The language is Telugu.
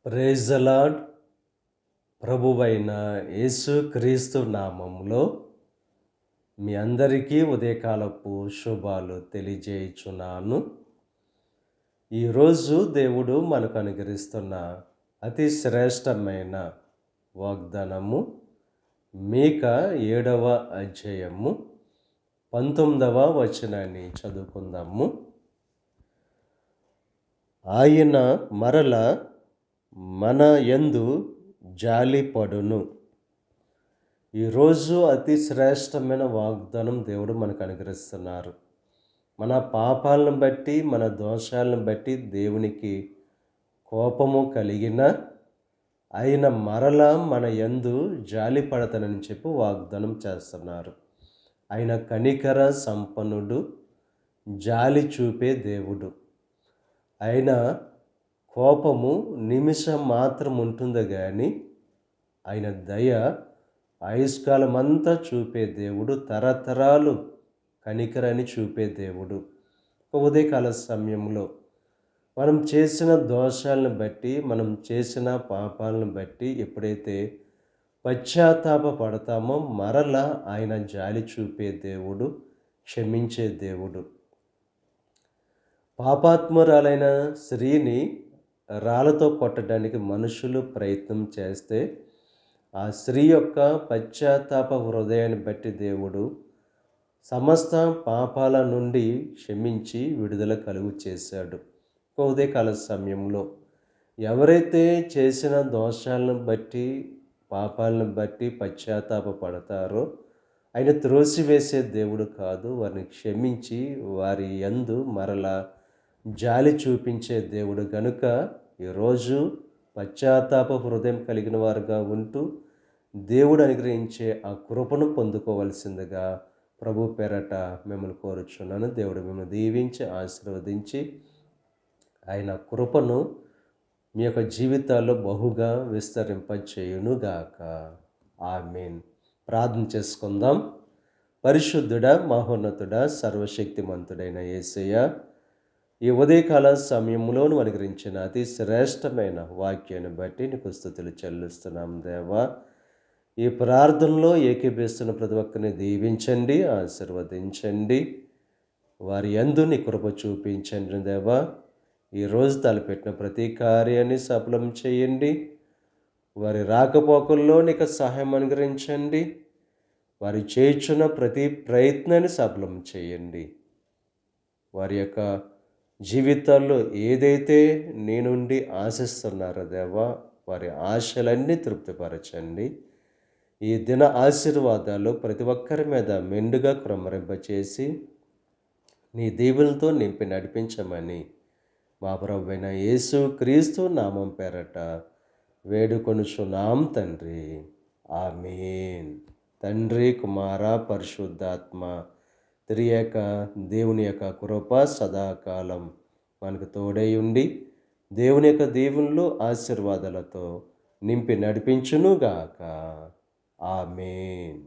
Praise the lord. ప్రభువైన యేసు క్రీస్తు నామములో మీ అందరికీ ఉదయకాలపు శుభాలు తెలియజేయుచున్నాను. ఈరోజు దేవుడు మనకు అనుగ్రహిస్తున్న అతి శ్రేష్టమైన వాగ్దానము మీకా 7వ అధ్యాయము 19వ వచనాన్ని చదువుకుందాము. ఆయన మరల మన యందు జాలిపడును. ఈరోజు అతి శ్రేష్టమైన వాగ్దానం దేవుడు మనకు అనుగ్రహిస్తున్నారు. మన పాపాలను బట్టి, మన దోషాలను బట్టి దేవునికి కోపము కలిగిన ఆయన మరల మన యందు జాలిపడతానని చెప్పి వాగ్దానం చేస్తున్నారు. ఆయన కనికర సంపన్నుడు, జాలి చూపే దేవుడు. ఆయన కోపము నిమిషం మాత్రం ఉంటుంది కానీ ఆయన దయ ఆయుష్కాలమంతా చూపే దేవుడు, తరతరాలు కనికరాన్ని చూపే దేవుడు. ఉదయకాల సమయంలో మనం చేసిన దోషాలను బట్టి, మనం చేసిన పాపాలను బట్టి ఎప్పుడైతే పశ్చాత్తాప పడతామో మరలా ఆయన జాలి చూపే దేవుడు, క్షమించే దేవుడు. పాపాత్మురాలైన స్త్రీని రాళ్ళతో కొట్టడానికి మనుషులు ప్రయత్నం చేస్తే ఆ స్త్రీ యొక్క పశ్చాత్తాప హృదయాన్ని బట్టి దేవుడు సమస్త పాపాల నుండి క్షమించి విడుదల కలుగు చేశాడు. ఉదయకాల సమయంలో ఎవరైతే చేసిన దోషాలను బట్టి, పాపాలను బట్టి పశ్చాత్తాప పడతారో ఆయన త్రోసివేసే దేవుడు కాదు, వారిని క్షమించి వారి యందు మరలా జాలి చూపించే దేవుడు గనుక ఈరోజు పశ్చాత్తాప హృదయం కలిగిన వారుగా ఉంటూ దేవుడు అనుగ్రహించే ఆ కృపను పొందుకోవలసిందిగా ప్రభు పేరట మిమ్మల్ని కోరుచున్నాను. దేవుడు మిమ్మల్ని దీవించి ఆశీర్వదించి ఆయన కృపను మీ యొక్క జీవితాల్లో బహుగా విస్తరింపచేయునుగాక. ఆమేన్. ప్రార్థన చేసుకుందాం. పరిశుద్ధుడా, మహోన్నతుడా, సర్వశక్తిమంతుడైన యేసయ్య, ఈ ఉదయకాల సమయంలోను అనుగ్రహించిన అతి శ్రేష్టమైన వాక్యాన్ని బట్టి నీకు స్తుతులు చెల్లిస్తున్నాం దేవా. ఈ ప్రార్థనలో ఏకీభవిస్తున్న ప్రతి ఒక్కరిని దీవించండి, ఆశీర్వదించండి, వారి యందు నీ కృప చూపించండి దేవా. ఈరోజు తలపెట్టిన ప్రతి కార్యాన్ని సఫలం చేయండి. వారి రాకపోకల్లో నీకు సహాయం అనుగ్రహించండి. వారి చేయుచున్న ప్రతి ప్రయత్నాన్ని సఫలం చేయండి. వారి యొక్క జీవితాల్లో ఏదైతే నీ నుండి ఆశిస్తున్నారో దేవా, వారి ఆశలన్నీ తృప్తిపరచండి. ఈ దిన ఆశీర్వాదాలు ప్రతి ఒక్కరి మీద మెండుగా క్రమరింపచేసి నీ దీవులతో నింపి నడిపించమని మా ప్రభువైన యేసు క్రీస్తు నామం పేరట వేడుకొనుచున్నాం తండ్రి. ఆమేన్. తండ్రి, కుమార, పరిశుద్ధాత్మ త్రియేక దేవుని యొక్క కృప సదాకాలం మనకు తోడై ఉండి దేవుని యొక్క దీవెనలు ఆశీర్వాదాలతో నింపి నడిపించునుగాక. ఆమేన్.